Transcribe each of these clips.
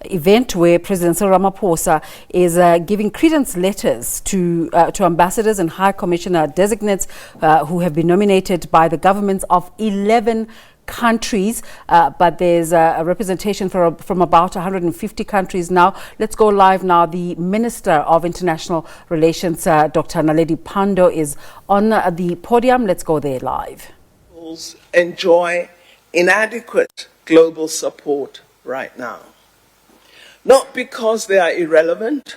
event where President Cyril Ramaphosa is giving credence letters to ambassadors and high commissioner designates who have been nominated by the governments of 11 countries, but there's a representation from about 150 countries now. Let's go live now. The Minister of International Relations, Dr. Naledi Pandor, is on the podium. Let's go there live. Enjoy inadequate global support right now. Not because they are irrelevant,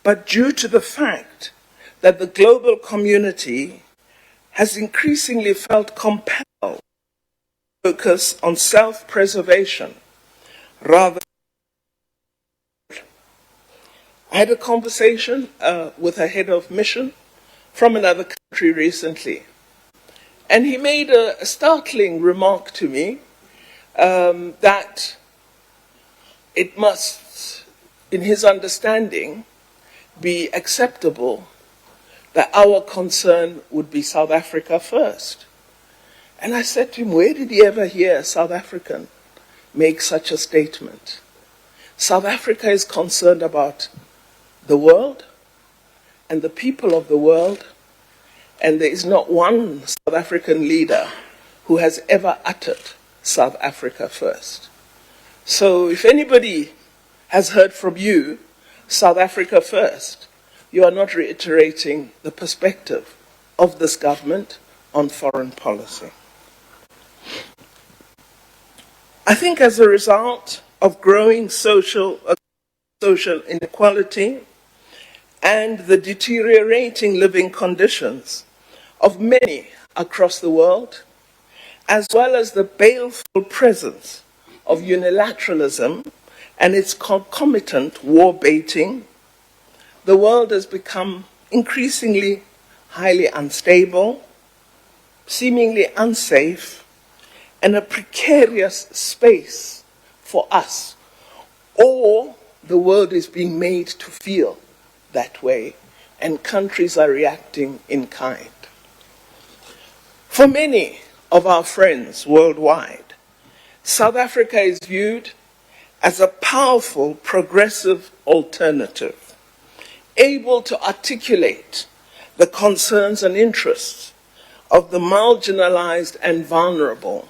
but due to the fact that the global community has increasingly felt compelled focus on self-preservation rather. I had a conversation with a head of mission from another country recently, and he made a startling remark to me that it must, in his understanding, be acceptable that our concern would be South Africa first. And I said to him, where did he ever hear a South African make such a statement? South Africa is concerned about the world and the people of the world, and there is not one South African leader who has ever uttered South Africa first. So if anybody has heard from you, South Africa first, you are not reiterating the perspective of this government on foreign policy. I think as a result of growing social inequality and the deteriorating living conditions of many across the world, as well as the baleful presence of unilateralism and its concomitant war baiting, the world has become increasingly highly unstable, seemingly unsafe, and a precarious space for us. Or the world is being made to feel that way, and countries are reacting in kind. For many of our friends worldwide, South Africa is viewed as a powerful, progressive alternative, able to articulate the concerns and interests of the marginalized and vulnerable,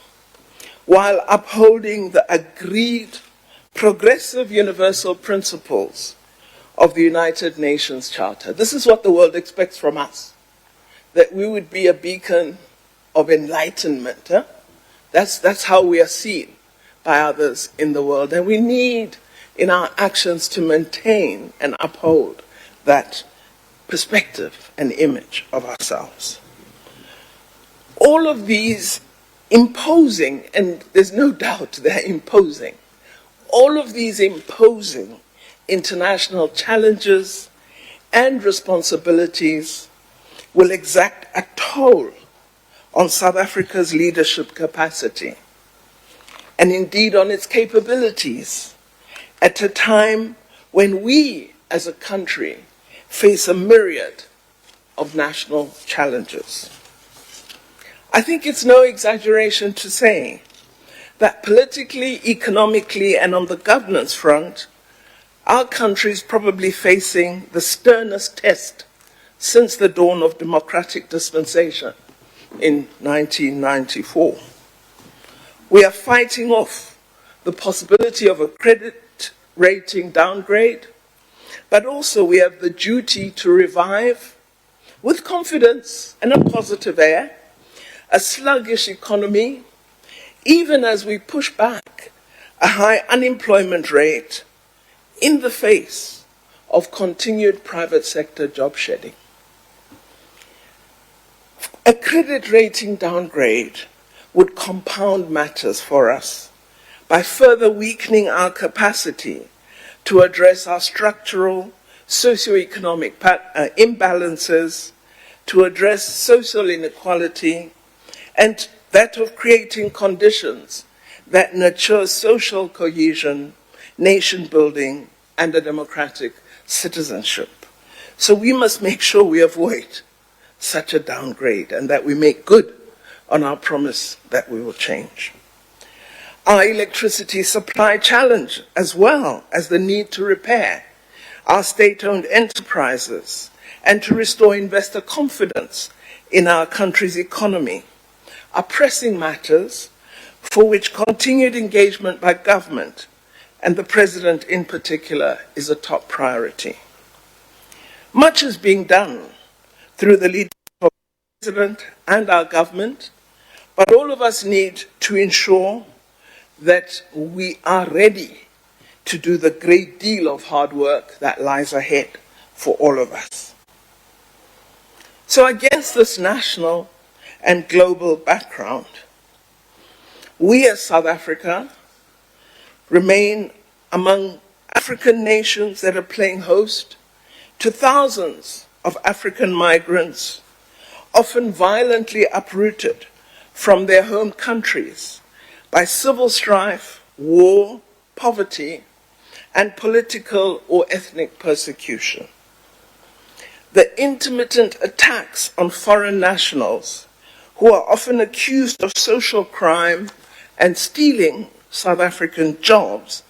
while upholding the agreed progressive universal principles of the United Nations Charter. This is what the world expects from us, that we would be a beacon of enlightenment. That's how we are seen by others in the world, and we need in our actions to maintain and uphold that perspective and image of ourselves. All of these imposing, and there's no doubt they're imposing, all of these imposing international challenges and responsibilities will exact a toll on South Africa's leadership capacity, and indeed on its capabilities, at a time when we as a country face a myriad of national challenges. I think it's no exaggeration to say that politically, economically, and on the governance front, our country is probably facing the sternest test since the dawn of democratic dispensation in 1994. We are fighting off the possibility of a credit rating downgrade, but also we have the duty to revive, with confidence and a positive air, a sluggish economy, even as we push back a high unemployment rate in the face of continued private sector job shedding. A credit rating downgrade would compound matters for us by further weakening our capacity to address our structural socioeconomic imbalances, to address social inequality, and that of creating conditions that nurture social cohesion, nation building, and a democratic citizenship. So we must make sure we avoid such a downgrade and that we make good on our promise that we will change. our electricity supply challenge, as well as the need to repair our state-owned enterprises and to restore investor confidence in our country's economy, are pressing matters for which continued engagement by government, and the President in particular, is a top priority. Much is being done through the leadership of the President and our government, but all of us need to ensure that we are ready to do the great deal of hard work that lies ahead for all of us. So against this national and global background, we as South Africa remain among African nations that are playing host to thousands of African migrants, often violently uprooted from their home countries by civil strife, war, poverty, and political or ethnic persecution. The intermittent attacks on foreign nationals, who are often accused of social crime and stealing South African jobs,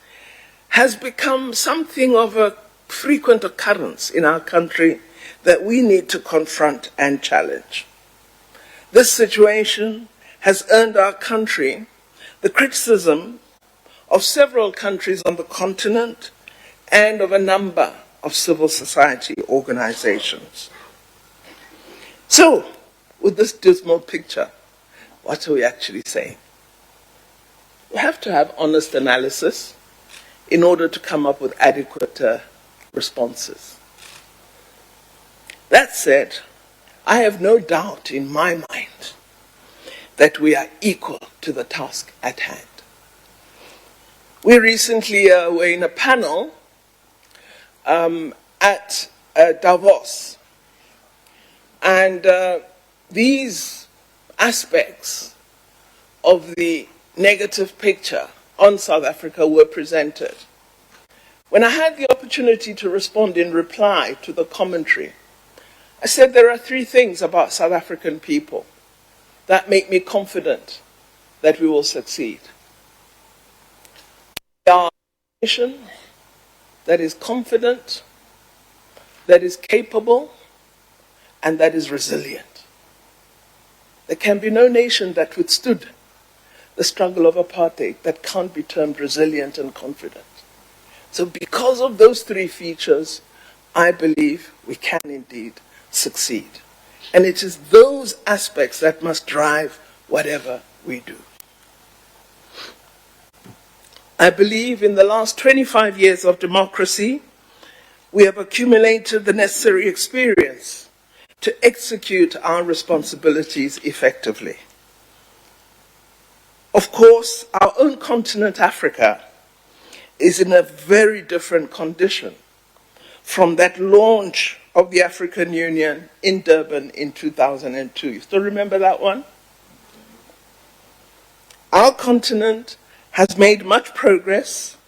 has become something of a frequent occurrence in our country that we need to confront and challenge. This situation has earned our country the criticism of several countries on the continent and of a number of civil society organizations. So, with this dismal picture, what are we actually saying? We have to have honest analysis in order to come up with adequate responses. That said, I have no doubt in my mind that we are equal to the task at hand. We recently were in a panel at Davos, and these aspects of the negative picture on South Africa were presented. When I had the opportunity to respond in reply to the commentary, I said there are three things about South African people that make me confident that we will succeed. We are a nation that is confident, that is capable, and that is resilient. There can be no nation that withstood the struggle of apartheid that can't be termed resilient and confident. So because of those three features, I believe we can indeed succeed. And it is those aspects that must drive whatever we do. I believe in the last 25 years of democracy, we have accumulated the necessary experience to execute our responsibilities effectively. Of course, our own continent, Africa, is in a very different condition from that launch of the African Union in Durban in 2002. You still remember that one? Our continent has made much progress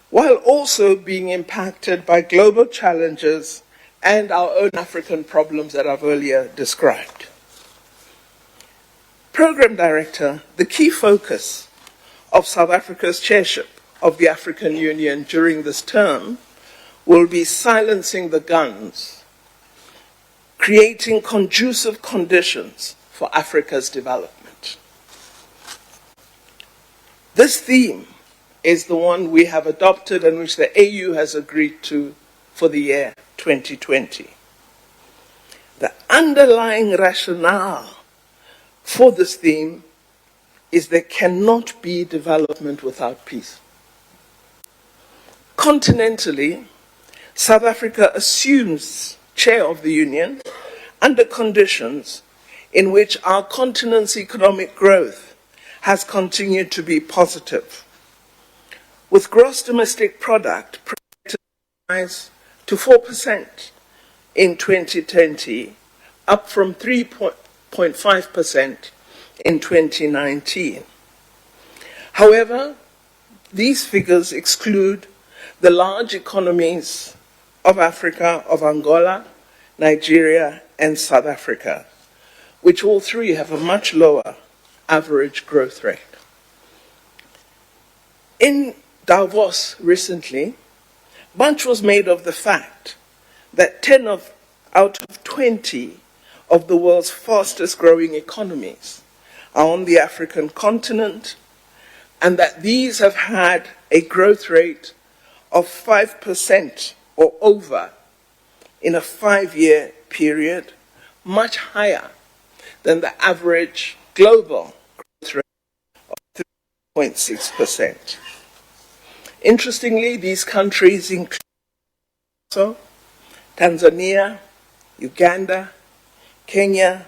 while also being impacted by global challenges and our own African problems that I've earlier described. Program Director, the key focus of South Africa's chairship of the African Union during this term will be silencing the guns, creating conducive conditions for Africa's development. This theme is the one we have adopted and which the AU has agreed to for the year 2020. The underlying rationale for this theme is there cannot be development without peace. Continentally, South Africa assumes chair of the Union under conditions in which our continent's economic growth has continued to be positive, with gross domestic product projected to rise to 4% in 2020, up from 3.5% in 2019. However, these figures exclude the large economies of Africa, of Angola, Nigeria, and South Africa, which all three have a much lower average growth rate. In Davos recently, much was made of the fact that 10 out of 20 of the world's fastest growing economies are on the African continent, and that these have had a growth rate of 5% or over in a 5-year period, much higher than the average global growth rate of 3.6%. Interestingly, these countries include Tanzania, Uganda, Kenya,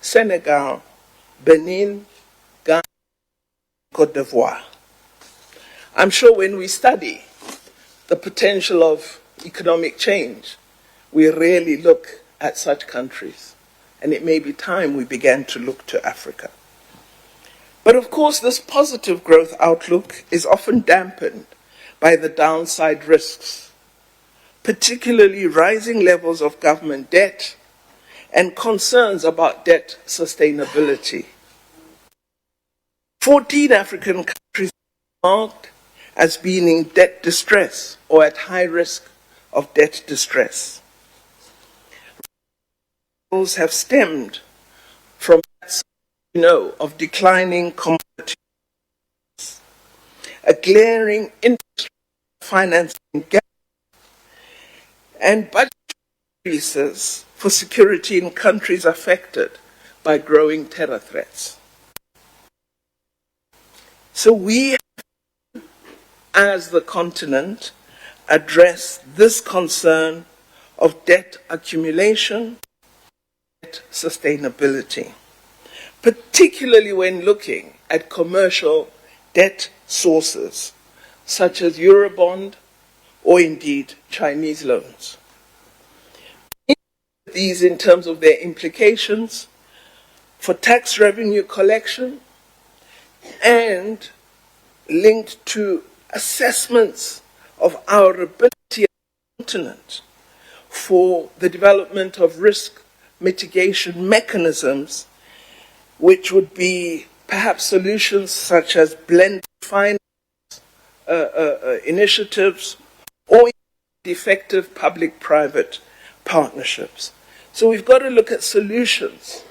Senegal, Benin, Ghana, Cote d'Ivoire. I'm sure when we study the potential of economic change, we rarely look at such countries, and it may be time we began to look to Africa. But of course, this positive growth outlook is often dampened by the downside risks, particularly rising levels of government debt and concerns about debt sustainability. 14 African countries are marked as being in debt distress or at high risk of debt distress. Those have stemmed from that, of declining commodities, a glaring interest financing gap, and budget increases for security in countries affected by growing terror threats. So we, as the continent, address this concern of debt accumulation, debt sustainability, particularly when looking at commercial debt sources such as Eurobond or indeed Chinese loans. These in terms of their implications for tax revenue collection and linked to assessments of our ability as a continent for the development of risk mitigation mechanisms, which would be perhaps solutions such as blended finance initiatives or effective public-private partnerships. So we've got to look at solutions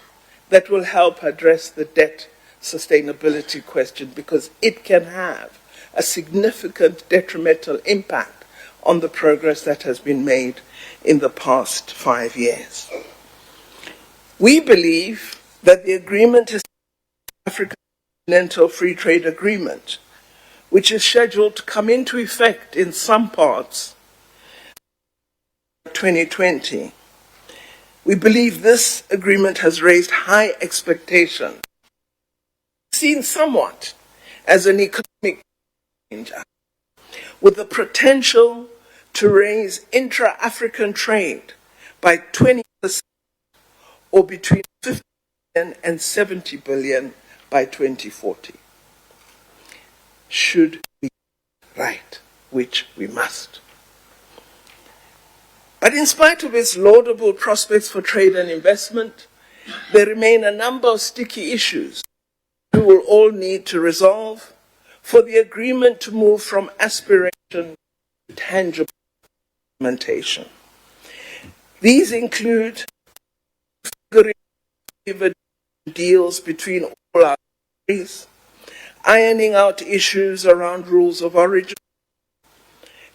that will help address the debt sustainability question, because it can have a significant detrimental impact on the progress that has been made in the past 5 years. We believe that the agreement is the African Continental Free Trade Agreement, which is scheduled to come into effect in some parts 2020. We believe this agreement has raised high expectations, seen somewhat as an economic changer, with the potential to raise intra-African trade by 20% or between 50 billion and 70 billion by 2040. Should we get right, which we must. But in spite of its laudable prospects for trade and investment, there remain a number of sticky issues we will all need to resolve for the agreement to move from aspiration to tangible implementation. These include deals between all our countries, ironing out issues around rules of origin,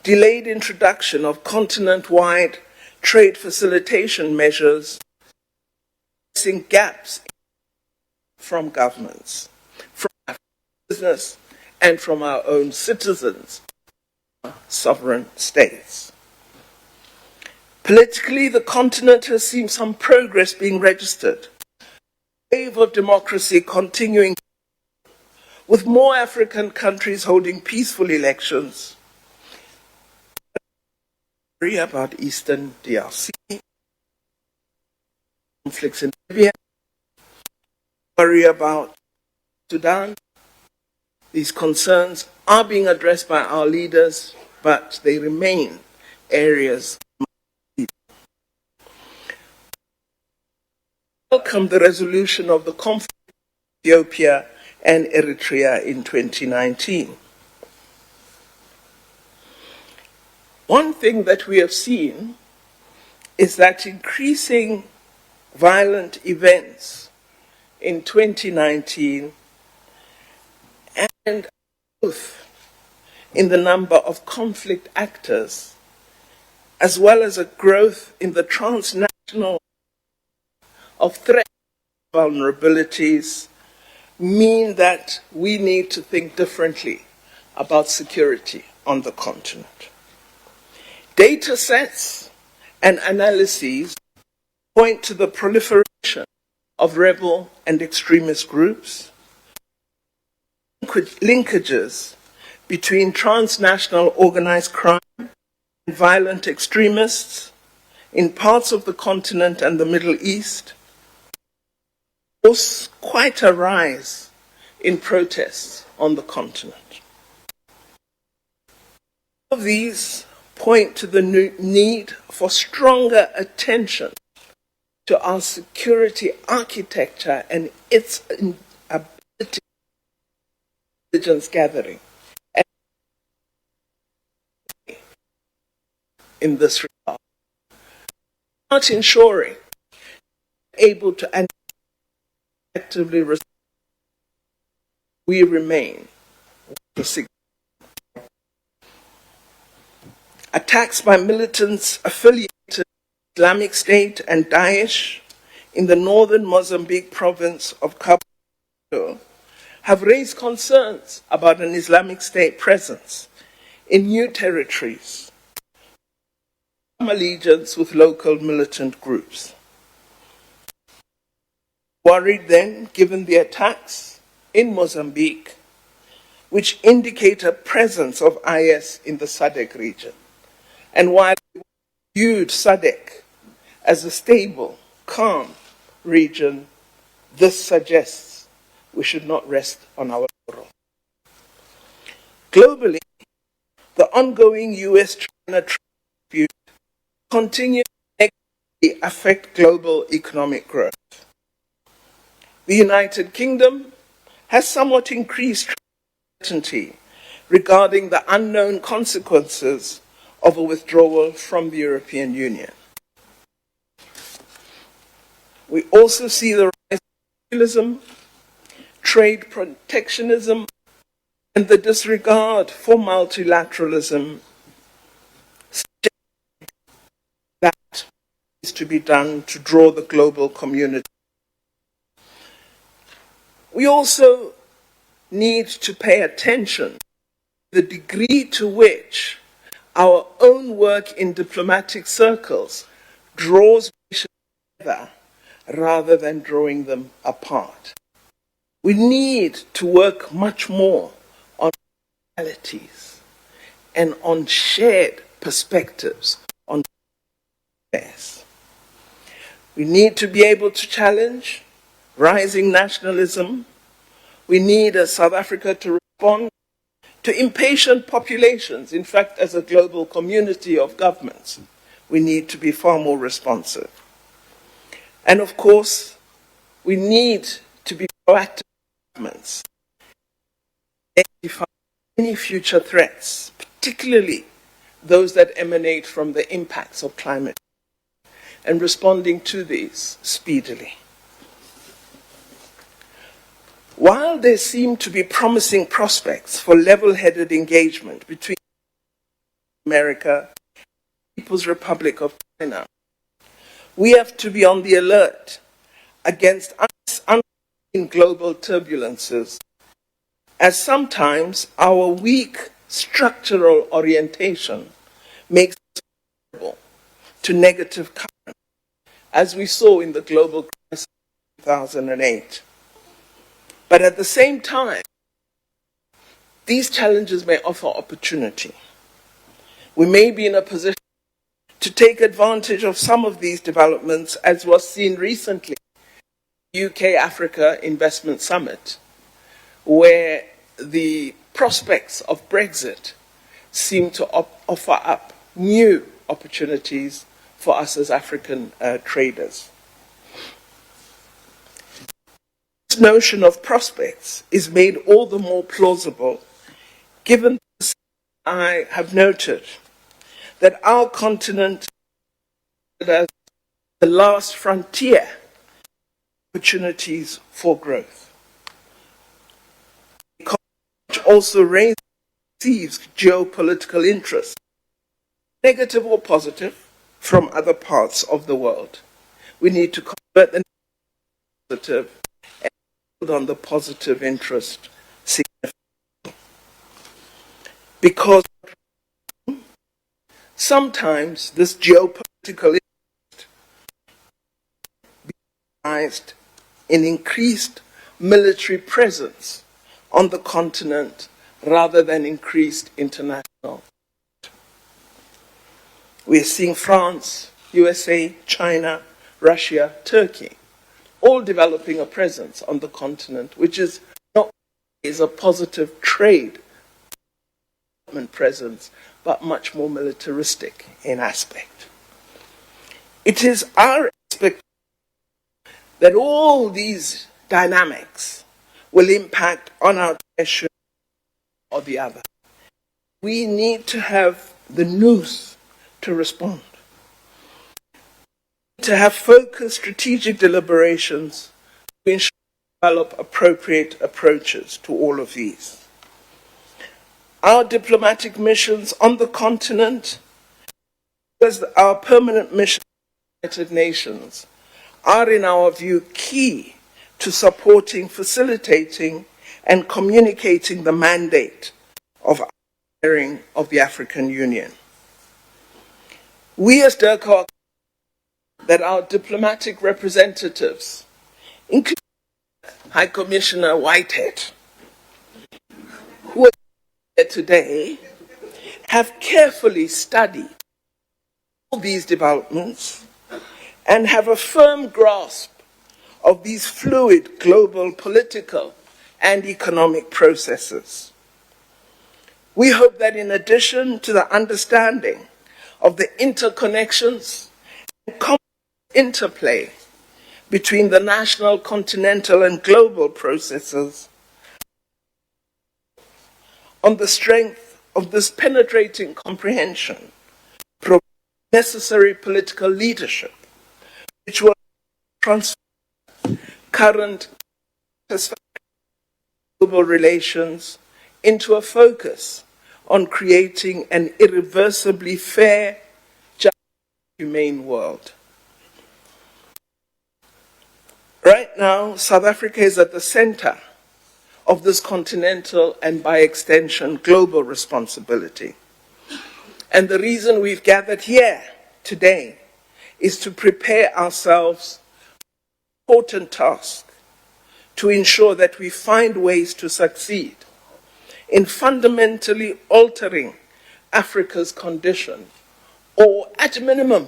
delayed introduction of continent-wide trade facilitation measures, addressing gaps from governments, from our business, and from our own citizens, sovereign states. Politically, the continent has seen some progress being registered. A wave of democracy continuing, with more African countries holding peaceful elections. Worry about Eastern DRC, conflicts in Libya, worry about Sudan. These concerns are being addressed by our leaders, but they remain areas. Welcome the resolution of the conflict in Ethiopia and Eritrea in 2019. One thing that we have seen is that increasing violent events in 2019 and growth in the number of conflict actors, as well as a growth in the transnational of threats and vulnerabilities, mean that we need to think differently about security on the continent. Data sets and analyses point to the proliferation of rebel and extremist groups, linkages between transnational organized crime and violent extremists in parts of the continent and the Middle East, was quite a rise in protests on the continent. All of these point to the need for stronger attention to our security architecture and its ability to intelligence gathering in this regard. Not ensuring able to actively respond, we remain the significant. Attacks by militants affiliated with Islamic State and Daesh in the northern Mozambique province of Cabo Delgado have raised concerns about an Islamic State presence in new territories, allegiance with local militant groups. Worried then, given the attacks in Mozambique, which indicate a presence of IS in the SADC region. And while we viewed SADC as a stable, calm region, this suggests we should not rest on our laurels. Globally, the ongoing US-China trade dispute continues to negatively affect global economic growth. The United Kingdom has somewhat increased uncertainty regarding the unknown consequences of a withdrawal from the European Union. We also see the rise of populism, trade protectionism, and the disregard for multilateralism that is to be done to draw the global community. We also need to pay attention to the degree to which our own work in diplomatic circles draws nations together rather than drawing them apart. We need to work much more on realities and on shared perspectives on affairs. We need to be able to challenge rising nationalism. We need, as South Africa, to respond to impatient populations. In fact, as a global community of governments, we need to be far more responsive. And of course, we need to be proactive governments, identify any future threats, particularly those that emanate from the impacts of climate change, and responding to these speedily. While there seem to be promising prospects for level-headed engagement between America and the People's Republic of China, we have to be on the alert against unforeseen global turbulences, as sometimes our weak structural orientation makes us vulnerable to negative currents, as we saw in the global crisis of 2008. But at the same time, these challenges may offer opportunity. We may be in a position to take advantage of some of these developments, as was seen recently at the UK-Africa Investment Summit, where the prospects of Brexit seem to offer up new opportunities for us as African traders. This notion of prospects is made all the more plausible given, as I have noted, that our continent is as the last frontier opportunities for growth. Which also receives geopolitical interest, negative or positive, from other parts of the world. We need to convert the positive and build on the positive interest significantly. Because sometimes this geopolitical interest is in increased military presence on the continent rather than increased international. We're seeing France, USA, China, Russia, Turkey, all developing a presence on the continent, which is not is a positive trade presence, but much more militaristic in aspect. It is our expectation that all these dynamics will impact on our direction or the other. We need to have the nous to respond, to have focused strategic deliberations to ensure we develop appropriate approaches to all of these. Our diplomatic missions on the continent, as our permanent mission in the United Nations, are in our view key to supporting, facilitating, and communicating the mandate of the African Union. We as DIRCO that our diplomatic representatives, including High Commissioner Whitehead, who are here today, have carefully studied all these developments and have a firm grasp of these fluid global political and economic processes. We hope that in addition to the understanding of the interconnections and complex interplay between the national, continental, and global processes, on the strength of this penetrating comprehension, provide necessary political leadership, which will transform current global relations into a focus on creating an irreversibly fair, just, humane world. Right now, South Africa is at the center of this continental and, by extension, global responsibility. And the reason we've gathered here today is to prepare ourselves for an important task to ensure that we find ways to succeed in fundamentally altering Africa's condition, or at a minimum,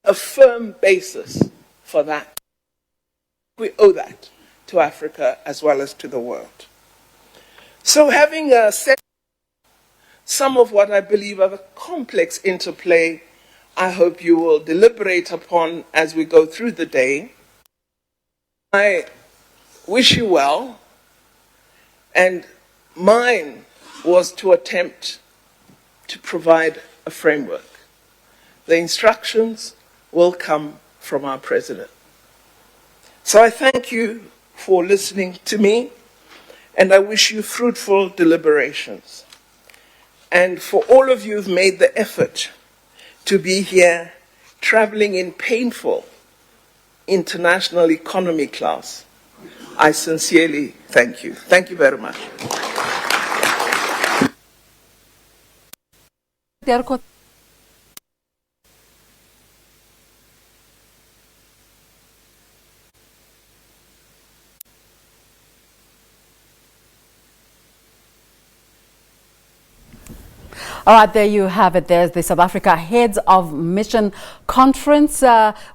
a firm basis for that. We owe that to Africa as well as to the world. So having said some of what I believe are the complex interplay I hope you will deliberate upon as we go through the day, I wish you well, and mine was to attempt to provide a framework. The instructions will come from our President. So I thank you for listening to me, and I wish you fruitful deliberations. And for all of you who've made the effort to be here, traveling in painful international economy class, I sincerely thank you. Thank you very much. All right, there you have it. There's the South Africa Heads of Mission Conference,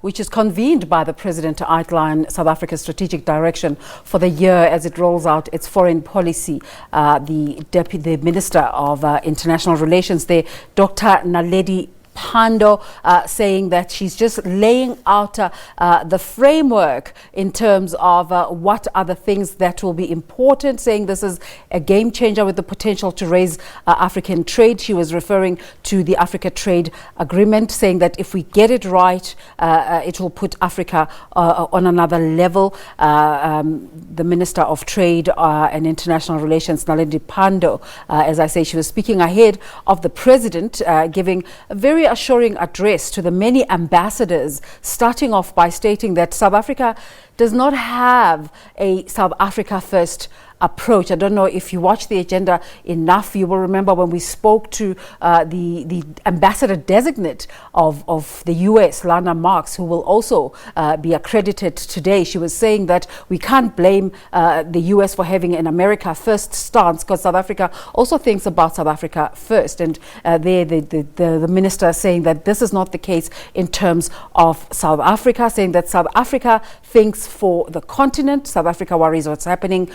which is convened by the President to outline South Africa's strategic direction for the year as it rolls out its foreign policy. The Minister of International Relations there, Dr. Naledi Pandor, saying that she's just laying out the framework in terms of what are the things that will be important, saying this is a game changer with the potential to raise African trade. She was referring to the Africa Trade Agreement, saying that if we get it right, it will put Africa on another level. The Minister of Trade and International Relations, Naledi Pandor, as I say, she was speaking ahead of the President, giving a very assuring address to the many ambassadors, starting off by stating that South Africa does not have a South Africa first approach. I don't know if you watch the agenda enough, you will remember when we spoke to the ambassador designate of the US, Lana Marks, who will also be accredited today. She was saying that we can't blame the US for having an America first stance, because South Africa also thinks about South Africa first. And the minister saying that this is not the case in terms of South Africa, saying that South Africa thinks for the continent. South Africa worries what's happening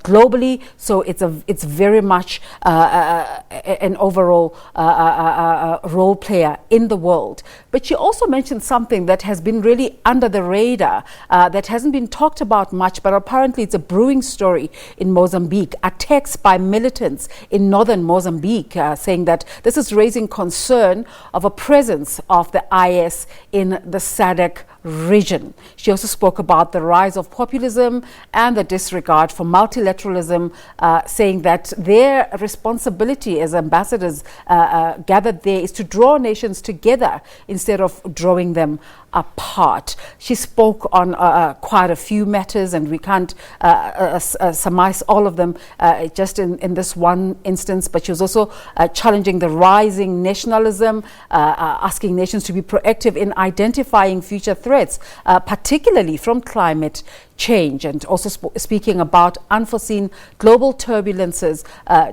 globally, so it's very much an overall role player in the world. But she also mentioned something that has been really under the radar, that hasn't been talked about much, but apparently it's a brewing story in Mozambique. Attacks by militants in northern Mozambique, saying that this is raising concern of a presence of the IS in the SADC region. She also spoke about the rise of populism and the disregard for multilateralism, saying that their responsibility as ambassadors gathered there is to draw nations together instead of drawing them apart. She spoke on quite a few matters, and we can't surmise all of them just in this one instance, but she was also challenging the rising nationalism, asking nations to be proactive in identifying future threats, particularly from climate change, and also speaking about unforeseen global turbulences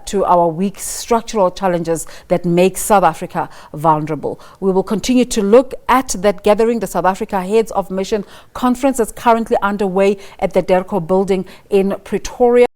to our weak structural challenges that make South Africa vulnerable. We will continue to look at that gathering. The South Africa Heads of Mission Conference is currently underway at the DERCO building in Pretoria.